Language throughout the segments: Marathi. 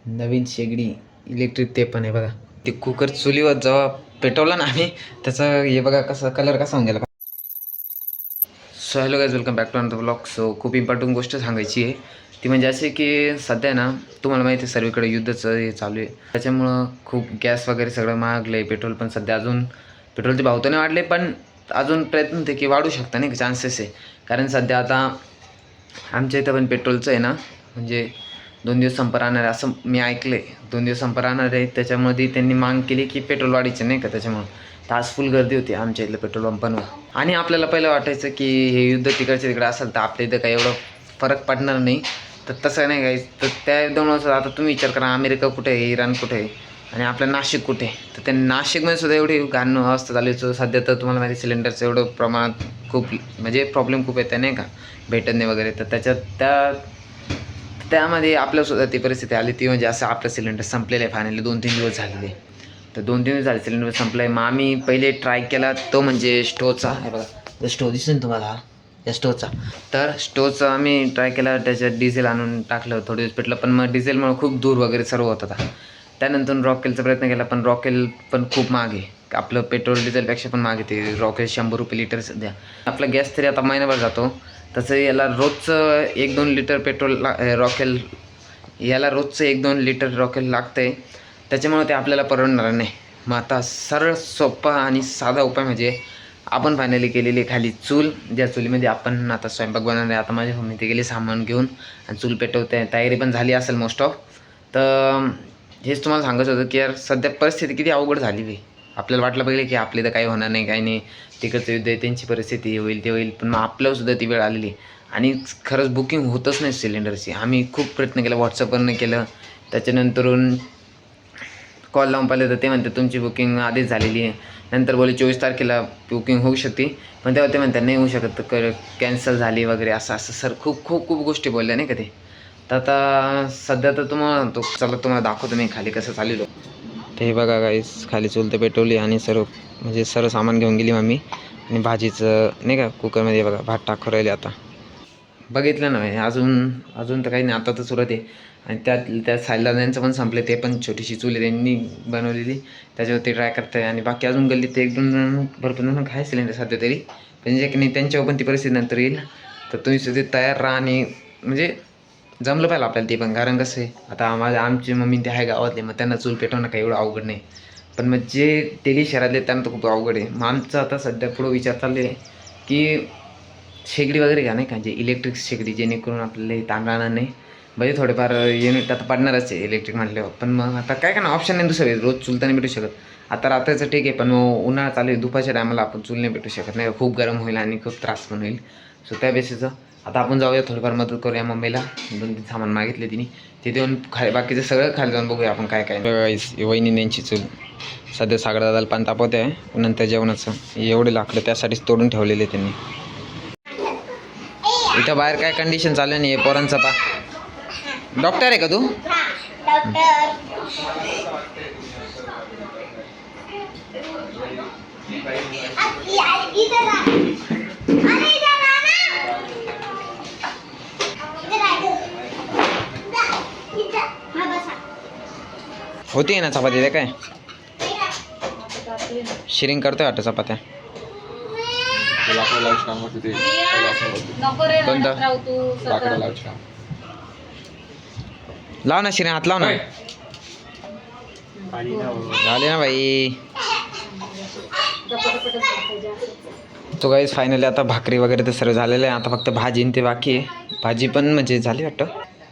नवीन शेगडी इलेक्ट्रिक ते पण आहे बघा. ते कुकर चुलीवर जेव्हा पेटवलं ना आम्ही, त्याचा हे बघा कसा कलर कसा होऊन गेला. So hello guys, welcome back to another blog. So खूप इम्पॉर्टंट गोष्ट सांगायची आहे ती म्हणजे अशी की सध्या ना तुम्हाला माहिती आहे सर्वीकडे युद्धचं हे चालू आहे. त्याच्यामुळं खूप गॅस वगैरे सगळं महागलं आहे. पेट्रोल पण सध्या अजून पेट्रोलचे भाव तर नाही वाढले, पण अजून प्रयत्न होते की वाढू शकता नाही का, चान्सेस आहे. कारण सध्या आता आमच्या इथं पण पेट्रोलचं आहे ना, म्हणजे 2 दिवस संप राहणार आहे असं मी ऐकलं आहे. 2 दिवस संप राहणार आहे, त्याच्यामध्ये त्यांनी मांग केली की पेट्रोल वाढीचे नाही का, त्याच्यामुळं तर आज फुल गर्दी होती आमच्या इथलं पेट्रोल पंपांवर. आणि आपल्याला पहिलं वाटायचं की हे युद्ध तिकडच्या तिकडे असेल तर आपल्या इथं काही एवढं फरक पडणार नाही, तर तसं नाही काही. तर त्या युद्धामुळं आता तुम्ही विचार करा, अमेरिका कुठे आहे, इराण कुठे आहे आणि आपलं नाशिक कुठे आहे. तर त्या नाशिकमध्ये सुद्धा एवढी घाण अवस्था झाली. सध्या तर तुम्हाला माहिती सिलेंडरचं एवढं प्रमाणात खूप म्हणजे प्रॉब्लेम खूप येते नाही का, भेटत नाही वगैरे. तर त्यामध्ये आपल्यासुद्धा ती परिस्थिती आली ती म्हणजे असं आपलं सिलेंडर संपलेलं आहे फायनली. 2-3 दिवस झालेले. तर 2-3 दिवस झाले सिलेंडर संपलं आहे. मग आम्ही पहिले ट्राय केला तो म्हणजे स्टोवचा. हे बघा स्टोव दिसेल तुम्हाला, या स्टोवचा. तर स्टोवचा आम्ही ट्राय केला, त्याच्यात डिझेल आणून टाकलं, थोडे दिवस पेटलं, पण मग डिझेलमुळे खूप दूर वगैरे सर्व होत होता. त्यानंतर रॉकेलचा प्रयत्न केला, पण रॉकेल पण खूप महाग आहे. आपलं पेट्रोल डिझेलपेक्षा पण महाग आहे ते रॉकेल. 100 रुपये लिटर सध्या. आपला गॅस तरी आता महिनाभर जातो, तसं याला रोजचं 1-2 लिटर पेट्रोल रॉकेल, याला रोजचं 1-2 लिटर रॉकेल लागतं आहे. त्याच्यामुळे ते आपल्याला परवडणार नाही. मग आता सरळ सोपा आणि साधा उपाय म्हणजे आपण फायनली केलेली खाली चूल, ज्या चुलीमध्ये आपण आता स्वयंपाक बनवणार आहे. आता माझी मम्मी ते गेली सामान घेऊन आणि चूल पेटवते, तयारी पण झाली असेल मोस्ट ऑफ. तर हेच तुम्हाला सांगायचं होतं की यार सध्या परिस्थिती किती अवघड झाली आहे. आपल्याला वाटलं पाहिजे की आपल्या इथं काही होणार नाही, काही नाही, तिकडचं युद्ध आहे, त्यांची परिस्थिती होईल ते होईल, पण मग आपल्यासुद्धा ती वेळ आलेली. आणि खरंच बुकिंग होतच नाही सिलेंडरची. आम्ही खूप प्रयत्न केला, व्हॉट्सअपवरनं केलं, त्याच्यानंतरून कॉल लावून पाहिलं तर ते म्हणतात तुमची बुकिंग आधीच झालेली आहे. नंतर बोले 24 तारखेला बुकिंग होऊ शकते, पण तेव्हा ते म्हणतात नाही होऊ शकत, तर कॅन्सल झाली वगैरे असं असं सर खूप खूप खूप गोष्टी बोलल्या नाही का ते. तर आता सध्या तर तुम्हाला म्हणतो चला तुम्हाला दाखवतो मी खाली कसं चाललेलो. ते बघा गाईस, खाली चूल तर पेटवली आणि सर्व सामान घेऊन गेली मम्मी. आणि भाजीचं नाही का कुकरमध्ये बघा भात टाकू राहिले आता. बघितलं ना अजून तर काही नाही, आता तर सुरुवात आहे. आणि त्या साईडला त्यांचं पण संपले, ते पण छोटीशी चूल आहे त्यांनी बनवलेली, त्याच्यावर ते ट्राय करत आहे. आणि बाकी अजून गल्ली ते 1-2 जण भरपूर जण काय सिलेंडर सध्या तरी, म्हणजे की नाही त्यांच्यावर पण ती परिस्थिती नंतर येईल. तर तुम्ही सुद्धा तयार राहा. आणि म्हणजे जमलं पाहिजे आपल्याला ते पण, कारण कसं आहे आता आमची मम्मी ते आहे गावातले, मग त्यांना चूल पेटवणं काही एवढं अवघड नाही. पण मग जे डेली शहरातले त्यांना तर खूप अवघड आहे. मग आमचं आता सध्या पुढं विचार चालले की शेगडी वगैरे घ्या नाही का, जे इलेक्ट्रिक शेगडी, जेणेकरून आपल्याला हे ताण राहणार नाही. म्हणजे थोडेफार युनिट आता पडणारच आहे इलेक्ट्रिक म्हटल्यावर. पण मग आता काय करणार, ऑप्शन नाही दुसरं, रोज चूल तर नाही भेटू शकत. आता रात्रीचं ठीक आहे, पण मग उन्हाळा चालू आहे, दुपारच्या टायमाला आपण चूल नाही भेटू शकत नाही, खूप गरम होईल आणि खूप त्रास पण होईल. सो त्या बेसिसचं आता आपण जाऊया, थोडीफार मदत करूया मम्मीला. 2-3 सामान मागितले तिने, ते देऊन बाकीचं सगळं खाली जाऊन बघूया आपण काय काय. वहिनी यांची चूल सध्या सागरदादाला पान तापवते आहे, नंतर जेवणाचं एवढे लाकडं त्यासाठीच तोडून ठेवलेले त्यांनी. इथं बाहेर काय कंडिशन चालू नाही आहे पोरांचा पा. डॉक्टर आहे का तू? होती ना चपाती, ते काय शिरिंग करतोय वाटतं चपात्या. लाव ना शिरे, हात लाव ना. झाले ना भाई. तो गाईस फायनली आता भाकरी वगैरे तर सर्व झालेलं आहे, आता फक्त भाजी ते बाकी आहे. भाजी पण म्हणजे झाली वाटतं.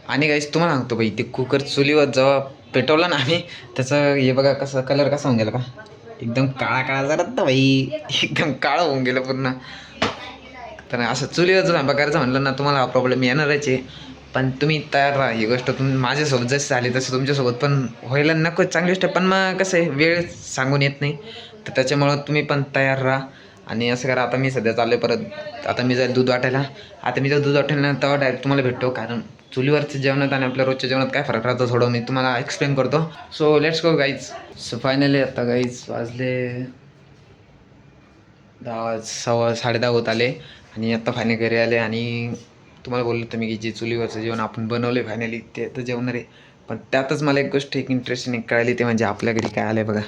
आणि गाईस तुम्हाला सांगतो भाई, ते कुकर चुलीवर जेव्हा पेटवलं ना आम्ही, त्याचं हे बघा कसं कलर कसा होऊन गेला का, एकदम काळा काळा जरा तर भाई, एकदम काळं होऊन गेलं पूर्ण. तर असं चुलीवर स्वयंपाक करायचं म्हटलं ना, तुम्हाला हा प्रॉब्लेम येणारच आहे. पण तुम्ही तयार राहा, ही गोष्ट तुम्ही माझ्यासोबत जशी झाली तसं तुमच्यासोबत पण व्हायला नको, चांगली गोष्ट. पण मग कसं आहे, वेळ सांगून येत नाही, तर त्याच्यामुळं तुम्ही पण तयार राहा. आणि असं करा, आता मी सध्या चालू आहे परत, आता मी जाईल दूध वाटायला. आता मी जर दूध वाटायला तेव्हा डायरेक्ट तुम्हाला भेटतो, कारण चुलीवरच्या जेवणात आणि आपल्या रोजच्या जेवणात काय फरक राहतो थोडं मी तुम्हाला एक्सप्लेन करतो. So let's go guys. So finally आता गाईज वाजले 10:10 होत आले. आणि आत्ता फायनली घरी आले. आणि तुम्हाला बोललो तर मी की जे चुलीवरचं जेवण आपण बनवलं आहे फायनली, ते तर जेवणार आहे. पण त्यातच मला एक गोष्ट एक इंटरेस्टिंग कळाली ते म्हणजे आपल्या घरी काय आलं आहे बघा,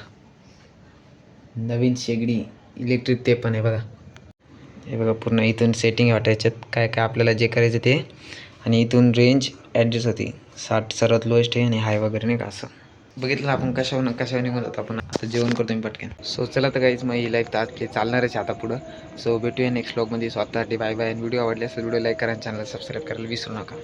नवीन शेगडी इलेक्ट्रिक ते पण आहे बघा. हे बघा पूर्ण इथून सेटिंग वाटायच्यात काय काय आपल्याला जे करायचं ते, आणि इथून रेंज ॲडजस्ट होती. 60 सर्वात लोएस्ट आहे आणि हाय वगैरे नाही का असं. बघितलं आपण कशावर निघून जातो. आपण आता जेवण करतो मी पटकन. सो चला तर काहीच मग ही लाईफ तर आज चालणारच आता पुढं. सो भेटूया नेक्स्ट व्लॉगमध्ये. स्वतःसाठी बाय बाय. व्हिडिओ आवडले असेल व्हिडिओ लाईक करा, चॅनल सबस्क्राईब करायला विसरू नका.